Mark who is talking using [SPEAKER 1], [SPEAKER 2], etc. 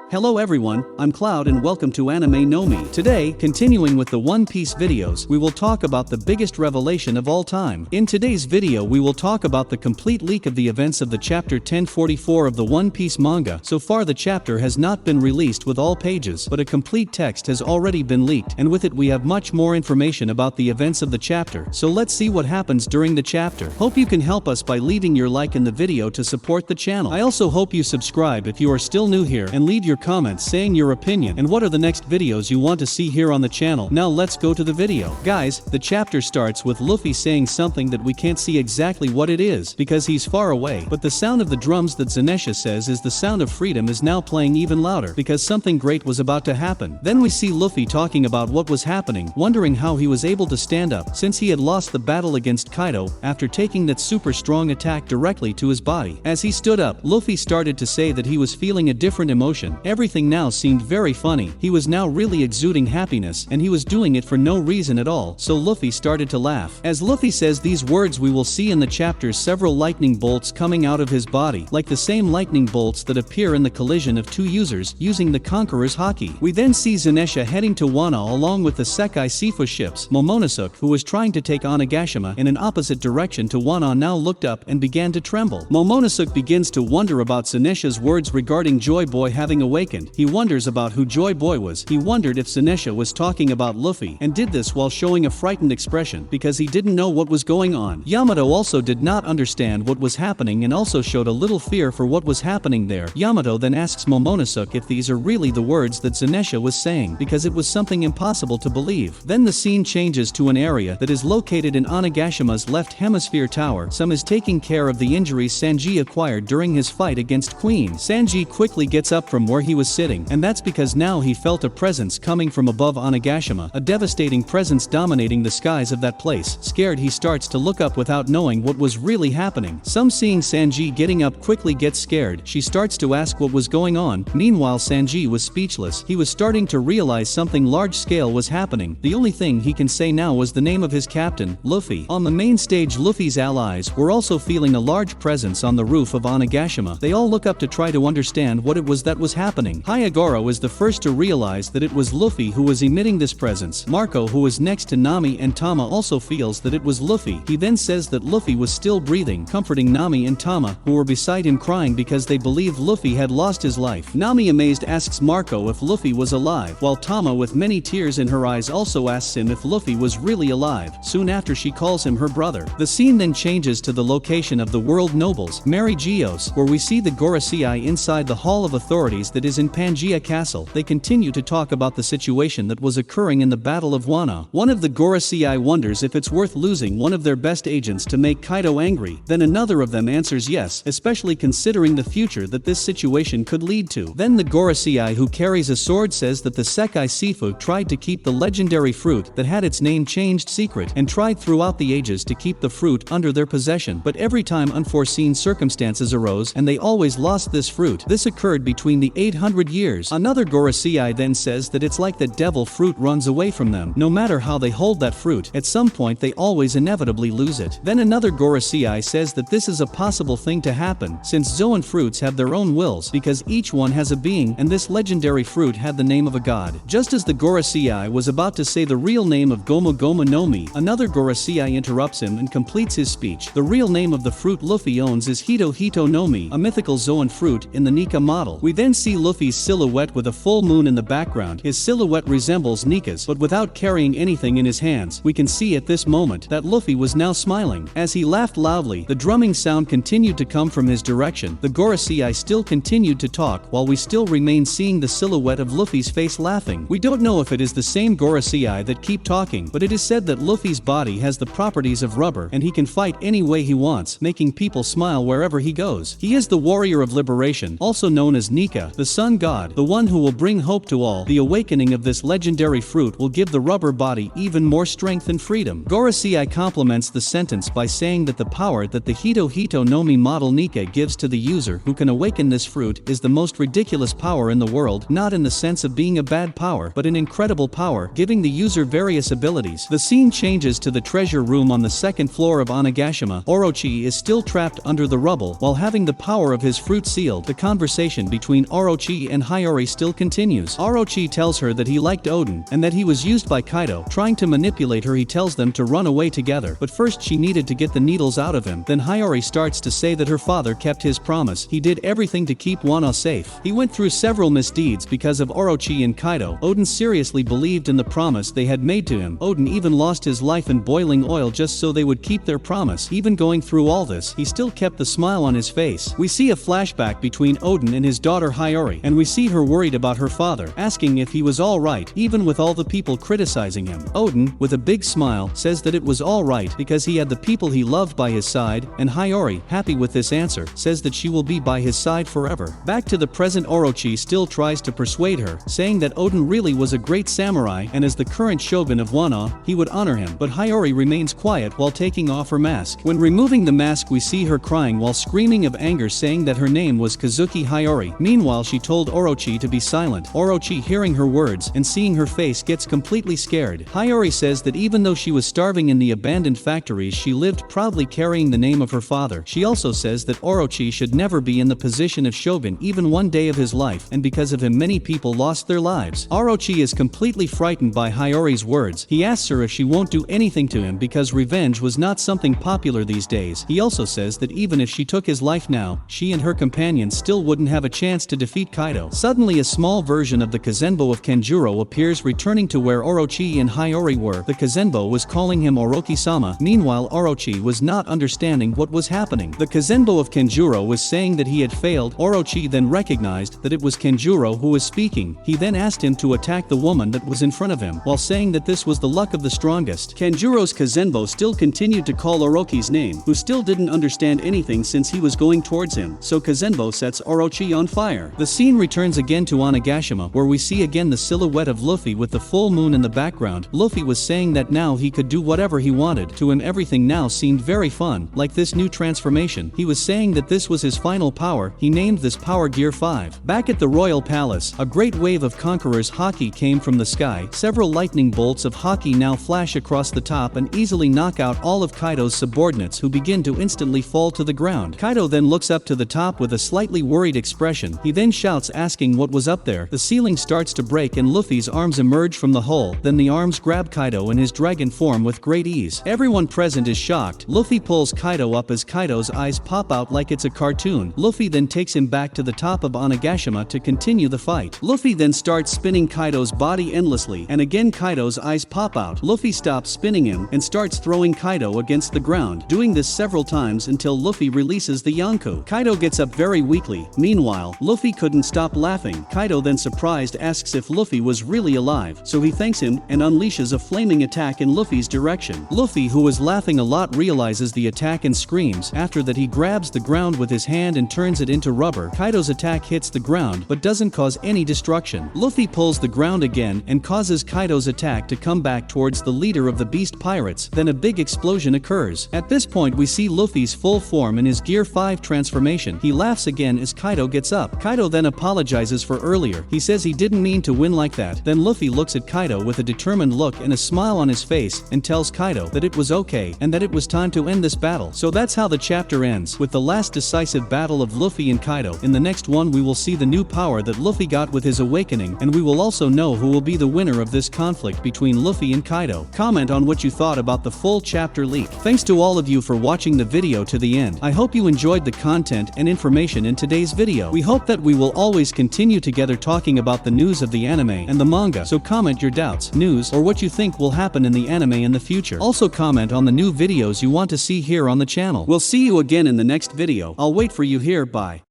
[SPEAKER 1] Hello everyone, I'm Cloud and welcome to Anime no Mi. Today, continuing with the One Piece videos, we will talk about the biggest revelation of all time. In today's video we will talk about the complete leak of the events of the chapter 1044 of the One Piece manga. So far the chapter has not been released with all pages, but a complete text has already been leaked, and with it we have much more information about the events of the chapter. So let's see what happens during the chapter. Hope you can help us by leaving your like in the video to support the channel. I also hope you subscribe if you are still new here and leave your comments saying your opinion and what are the next videos you want to see here on the channel. Now let's go to the video. Guys, the chapter starts with Luffy saying something that we can't see exactly what it is because he's far away, but the sound of the drums that Zenesha says is the sound of freedom is now playing even louder because something great was about to happen. Then we see Luffy talking about what was happening, wondering how he was able to stand up since he had lost the battle against Kaido after taking that super strong attack directly to his body. As he stood up, Luffy started to say that he was feeling a different emotion. Everything now seemed very funny. He was now really exuding happiness and he was doing it for no reason at all, so Luffy started to laugh. As Luffy says these words we will see in the chapter several lightning bolts coming out of his body, like the same lightning bolts that appear in the collision of two users using the Conqueror's Haki. We then see Zenesha heading to Wano along with the Sekai Sifu ships. Momonosuke, who was trying to take Onigashima in an opposite direction to Wano, now looked up and began to tremble. Momonosuke begins to wonder about Zenesha's words regarding Joy Boy having awakened. He wonders about who Joy Boy was. He wondered if Zenesha was talking about Luffy and did this while showing a frightened expression because he didn't know what was going on. Yamato also did not understand what was happening and also showed a little fear for what was happening there. Yamato then asks Momonosuke if these are really the words that Zenesha was saying because it was something impossible to believe. Then the scene changes to an area that is located in Onigashima's left hemisphere tower. Some is taking care of the injuries Sanji acquired during his fight against Queen. Sanji quickly gets up from where he was sitting, and that's because now he felt a presence coming from above Onigashima, a devastating presence dominating the skies of that place. Scared, he starts to look up without knowing what was really happening. Some seeing Sanji getting up quickly gets scared. She starts to ask what was going on. Meanwhile Sanji was speechless. He was starting to realize something large scale was happening. The only thing he can say now was the name of his captain, Luffy. On the main stage Luffy's allies were also feeling a large presence on the roof of Onigashima. They all look up to try to understand what it was that was happening. Hyogoro is the first to realize that it was Luffy who was emitting this presence. Marco, who was next to Nami and Tama, also feels that it was Luffy. He then says that Luffy was still breathing, comforting Nami and Tama, who were beside him crying because they believed Luffy had lost his life. Nami, amazed, asks Marco if Luffy was alive, while Tama, with many tears in her eyes, also asks him if Luffy was really alive. Soon after she calls him her brother. The scene then changes to the location of the World Nobles, Mary Geos, where we see the Gorosei inside the Hall of Authorities that is in Pangaea Castle. They continue to talk about the situation that was occurring in the Battle of Wano. One of the Gorosei wonders if it's worth losing one of their best agents to make Kaido angry. Then another of them answers yes, especially considering the future that this situation could lead to. Then the Gorosei who carries a sword says that the Sekai Sifu tried to keep the legendary fruit that had its name changed secret and tried throughout the ages to keep the fruit under their possession, but every time unforeseen circumstances arose and they always lost this fruit. This occurred between the 800 years. Another Gorosei then says that it's like that devil fruit runs away from them. No matter how they hold that fruit, at some point they always inevitably lose it. Then another Gorosei says that this is a possible thing to happen since Zoan fruits have their own wills because each one has a being, and this legendary fruit had the name of a god. Just as the Gorosei was about to say the real name of Gomu Gomu no Mi, another Gorosei interrupts him and completes his speech. The real name of the fruit Luffy owns is Hito Hito no Mi, a mythical Zoan fruit in the Nika model. We then see Luffy's silhouette with a full moon in the background. His silhouette resembles Nika's, but without carrying anything in his hands. We can see at this moment that Luffy was now smiling. As he laughed loudly, the drumming sound continued to come from his direction. The Gorosei still continued to talk while we still remain seeing the silhouette of Luffy's face laughing. We don't know if it is the same Gorosei that keep talking, but it is said that Luffy's body has the properties of rubber and he can fight any way he wants, making people smile wherever he goes. He is the warrior of liberation, also known as Nika, the sun god, the one who will bring hope to all. The awakening of this legendary fruit will give the rubber body even more strength and freedom. Gorosei complements the sentence by saying that the power that the Hito Hito no Mi model Nika gives to the user who can awaken this fruit is the most ridiculous power in the world, not in the sense of being a bad power, but an incredible power, giving the user various abilities. The scene changes to the treasure room on the second floor of Onigashima. Orochi is still trapped under the rubble while having the power of his fruit sealed. The conversation between Orochi Orochi and Hiyori still continues. Orochi tells her that he liked Oden and that he was used by Kaido. Trying to manipulate her, he tells them to run away together, but first she needed to get the needles out of him. Then Hiyori starts to say that her father kept his promise. He did everything to keep Wano safe. He went through several misdeeds because of Orochi and Kaido. Oden seriously believed in the promise they had made to him. Oden even lost his life in boiling oil just so they would keep their promise. Even going through all this, he still kept the smile on his face. We see a flashback between Oden and his daughter Hiyori, and we see her worried about her father, asking if he was alright, even with all the people criticizing him. Oden, with a big smile, says that it was alright because he had the people he loved by his side, and Hiyori, happy with this answer, says that she will be by his side forever. Back to the present, Orochi still tries to persuade her, saying that Oden really was a great samurai and as the current shogun of Wano, he would honor him, but Hiyori remains quiet while taking off her mask. When removing the mask, we see her crying while screaming of anger, saying that her name was Kazuki Hiyori. Meanwhile, she told Orochi to be silent. Orochi, hearing her words and seeing her face, gets completely scared. Hiyori says that even though she was starving in the abandoned factories, she lived proudly carrying the name of her father. She also says that Orochi should never be in the position of shogun even one day of his life, and because of him many people lost their lives. Orochi is completely frightened by Hiyori's words. He asks her if she won't do anything to him because revenge was not something popular these days. He also says that even if she took his life now, she and her companions still wouldn't have a chance to defeat Kaido. Suddenly a small version of the Kazenbo of Kanjuro appears, returning to where Orochi and Hiyori were. The Kazenbo was calling him Oroki-sama. Meanwhile, Orochi was not understanding what was happening. The Kazenbo of Kanjuro was saying that he had failed. Orochi then recognized that it was Kanjuro who was speaking. He then asked him to attack the woman that was in front of him, while saying that this was the luck of the strongest. Kanjuro's Kazenbo still continued to call Orochi's name, who still didn't understand anything since he was going towards him, so Kazenbo sets Orochi on fire. The scene returns again to Onigashima, where we see again the silhouette of Luffy with the full moon in the background. Luffy was saying that now he could do whatever he wanted. To him everything now seemed very fun, like this new transformation. He was saying that this was his final power. He named this power Gear 5. Back at the royal palace, a great wave of conquerors' haki came from the sky. Several lightning bolts of haki now flash across the top and easily knock out all of Kaido's subordinates, who begin to instantly fall to the ground. Kaido then looks up to the top with a slightly worried expression. He then shouts, asking what was up there. The ceiling starts to break and Luffy's arms emerge from the hole. Then the arms grab Kaido in his dragon form with great ease. Everyone present is shocked. Luffy pulls Kaido up as Kaido's eyes pop out like it's a cartoon. Luffy then takes him back to the top of Onigashima to continue the fight. Luffy then starts spinning Kaido's body endlessly, and again Kaido's eyes pop out. Luffy stops spinning him and starts throwing Kaido against the ground, doing this several times until Luffy releases the Yonko. Kaido gets up very weakly. Meanwhile, Luffy couldn't stop laughing. Kaido then surprised asks if Luffy was really alive, so he thanks him and unleashes a flaming attack in Luffy's direction. Luffy, who was laughing a lot, realizes the attack and screams. After that, he grabs the ground with his hand and turns it into rubber. Kaido's attack hits the ground but doesn't cause any destruction. Luffy pulls the ground again and causes Kaido's attack to come back towards the leader of the beast pirates. Then a big explosion occurs. At this point we see Luffy's full form in his Gear 5 transformation. He laughs again as Kaido gets up. Kaido then apologizes for earlier. He says he didn't mean to win like that. Then Luffy looks at Kaido with a determined look and a smile on his face and tells Kaido that it was okay and that it was time to end this battle. So that's how the chapter ends, with the last decisive battle of Luffy and Kaido. In the next one we will see the new power that Luffy got with his awakening, and we will also know who will be the winner of this conflict between Luffy and Kaido. Comment on what you thought about the full chapter leak. Thanks to all of you for watching the video to the end. I hope you enjoyed the content and information in today's video. We hope that we will always continue together talking about the news of the anime and the manga, so comment your doubts, news, or what you think will happen in the anime in the future. Also comment on the new videos you want to see here on the channel. We'll see you again in the next video. I'll wait for you here. Bye.